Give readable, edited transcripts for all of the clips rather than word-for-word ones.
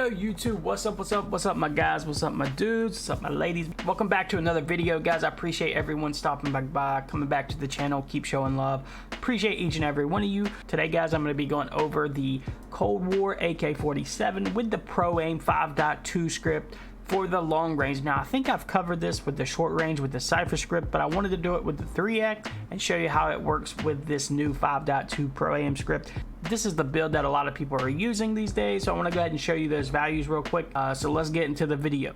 Yo YouTube, what's up my guys, what's up my dudes, what's up my ladies. Welcome back to another video, guys. I appreciate everyone stopping back by, coming back to the channel. Keep showing love. Appreciate each and every one of you. Today, guys, I'm going to be going over the Cold War AK47 with the ProAim 5.2 script for the long range. Now, I think I've covered this with the short range with the Cypher script, but I wanted to do it with the 3X and show you how it works with this new 5.2 ProAim script. This is the build that a lot of people are using these days, so I want to go ahead and show you those values real quick. So let's get into the video.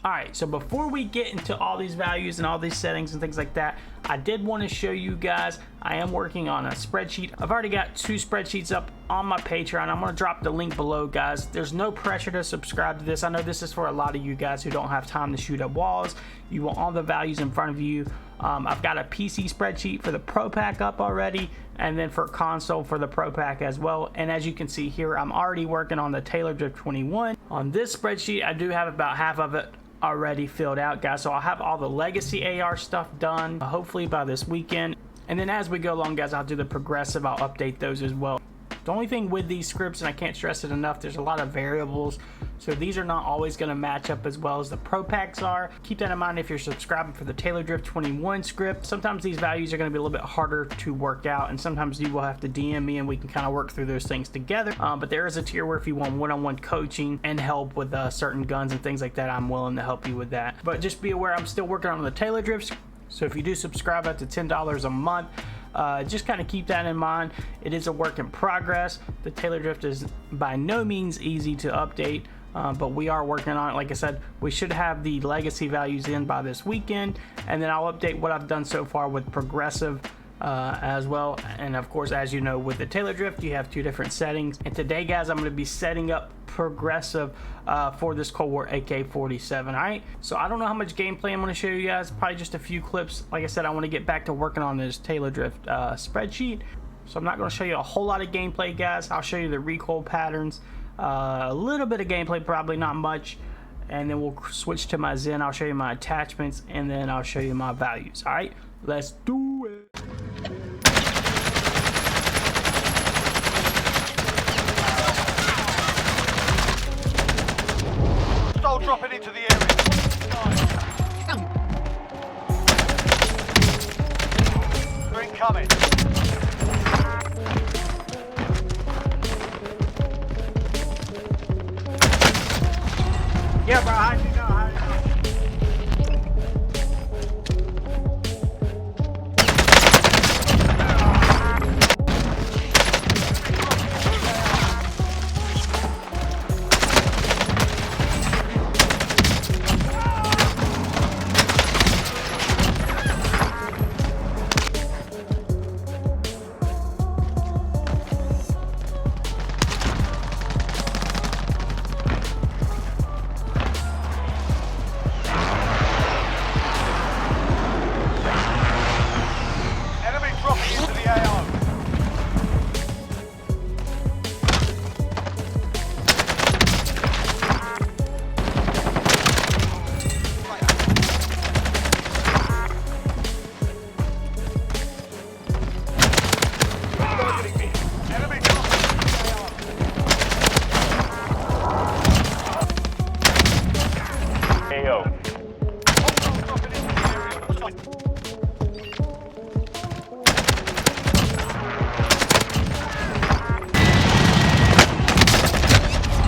Alright, so before we get into all these values and all these settings and things like that, I did want to show you guys, I am working on a spreadsheet. I've already got 2 spreadsheets up on my Patreon. I'm going to drop the link below, guys. There's no pressure to subscribe to this. I know this is for a lot of you guys who don't have time to shoot up walls. You want all the values in front of you. I've got a PC spreadsheet for the Pro Pack up already, and then for console for the Pro Pack as well. And as you can see here, I'm already working on the TaylorDrift21. On this spreadsheet, I do have about half of it already filled out, guys, so I'll have all the legacy AR stuff done hopefully by this weekend, and then as we go along, guys, I'll do the progressive. I'll update those as well. The only thing with these scripts, and I can't stress it enough, there's a lot of variables, so these are not always going to match up as well as the Pro Packs are. Keep that in mind if you're subscribing for the TaylorDrift21 script. Sometimes these values are going to be a little bit harder to work out, and sometimes you will have to DM me and we can kind of work through those things together. But there is a tier where if you want one-on-one coaching and help with certain guns and things like that, I'm willing to help you with that. But just be aware, I'm still working on the TaylorDrifts, so if you do subscribe up to $10 a month, just kind of keep that in mind. It is a work in progress. The TaylorDrift is by no means easy to update, but we are working on it. Like I said, we should have the legacy values in by this weekend, and then I'll update what I've done so far with progressive as well. And of course, as you know, with the TaylorDrift, you have 2 different settings. And today, guys, I'm going to be setting up progressive for this Cold War AK47. All right, so I don't know how much gameplay I'm going to show you guys, probably just a few clips. Like I said, I want to get back to working on this TaylorDrift spreadsheet, so I'm not going to show you a whole lot of gameplay, guys. I'll show you the recoil patterns, a little bit of gameplay, probably not much, and then we'll switch to my Zen. I'll show you my attachments, and then I'll show you my values. All right, let's do it. Dropping into the area. They're incoming. Yeah, bro, how do you know?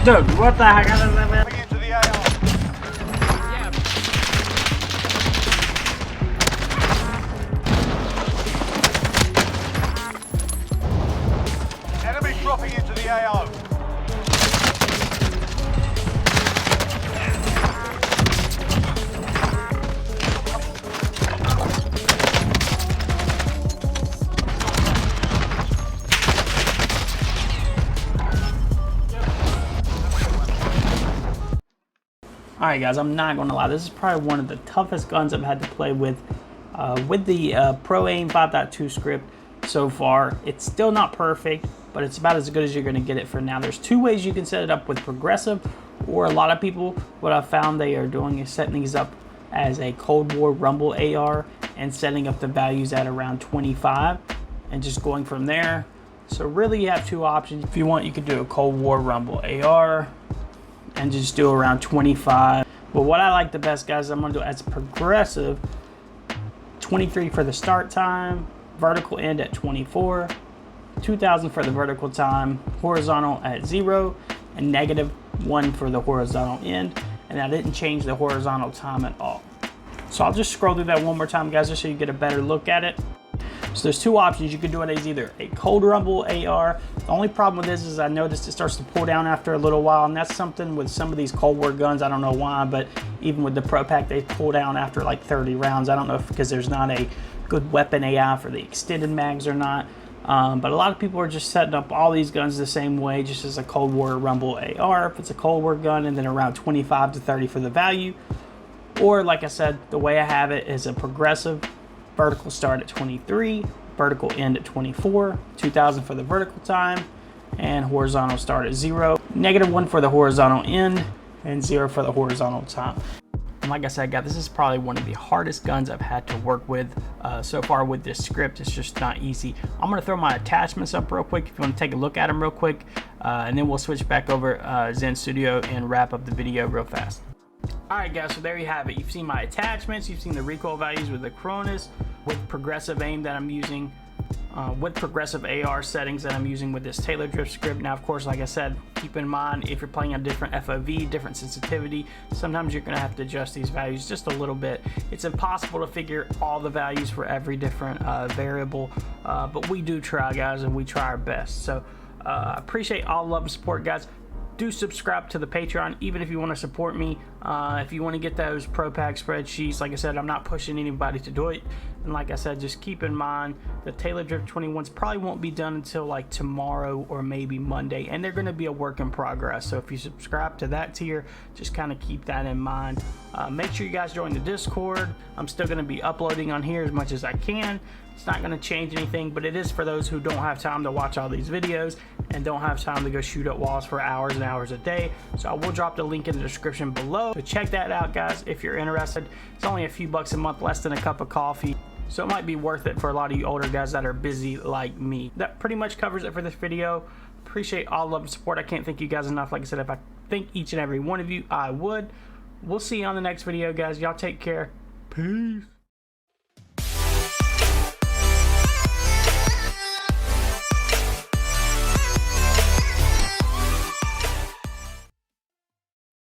Dude, what the heck? Into the AR. Enemy dropping into the AO. Alright, guys, I'm not gonna lie, this is probably one of the toughest guns I've had to play with the ProAim 5.2 script so far. It's still not perfect, but it's about as good as you're gonna get it for now. There's 2 ways you can set it up with progressive, or a lot of people, what I've found they are doing is setting these up as a Cold War Rumble AR and setting up the values at around 25 and just going from there. So really you have two options. If you want, you could do a Cold War Rumble AR and just do around 25. But what I like the best, guys, I'm gonna do as progressive, 23 for the start time, vertical end at 24, 2000 for the vertical time, horizontal at 0, and -1 for the horizontal end. And I didn't change the horizontal time at all. So I'll just scroll through that one more time, guys, just so you get a better look at it. So there's two options. You could do it as either a Cold Rumble AR. The only problem with this is I noticed it starts to pull down after a little while, and that's something with some of these Cold War guns. I don't know why, but even with the Pro Pack, they pull down after like 30 rounds. I don't know if because there's not a good weapon AI for the extended mags or not. But a lot of people are just setting up all these guns the same way, just as a Cold War Rumble AR. If it's a Cold War gun, and then around 25 to 30 for the value. Or like I said, the way I have it is a progressive, vertical start at 23, vertical end at 24, 2000 for the vertical time, and horizontal start at 0, -1 for the horizontal end, and 0 for the horizontal time. And like I said, guys, this is probably one of the hardest guns I've had to work with so far with this script. It's just not easy. I'm gonna throw my attachments up real quick if you want to take a look at them real quick, and then we'll switch back over Zen Studio and wrap up the video real fast. Alright guys, so there you have it. You've seen my attachments, you've seen the recoil values with the Cronus, with progressive aim that I'm using, with progressive AR settings that I'm using with this TaylorDrift script. Now of course, like I said, keep in mind if you're playing on different FOV, different sensitivity, sometimes you're going to have to adjust these values just a little bit. It's impossible to figure all the values for every different variable, but we do try, guys, and we try our best. So I appreciate all love and support, guys. Do subscribe to the Patreon, even if you want to support me. If you want to get those Pro Pack spreadsheets, like I said, I'm not pushing anybody to do it. And like I said, just keep in mind the TaylorDrift21s probably won't be done until like tomorrow or maybe Monday, and they're going to be a work in progress. So if you subscribe to that tier, just kind of keep that in mind. Make sure you guys join the Discord. I'm still going to be uploading on here as much as I can. It's not going to change anything, but it is for those who don't have time to watch all these videos and don't have time to go shoot at walls for hours and hours a day. So I will drop the link in the description below. So check that out, guys, if you're interested. It's only a few bucks a month, less than a cup of coffee. So it might be worth it for a lot of you older guys that are busy like me. That pretty much covers it for this video. Appreciate all love and support. I can't thank you guys enough. Like I said, if I thank each and every one of you, I would. We'll see you on the next video, guys. Y'all take care. Peace.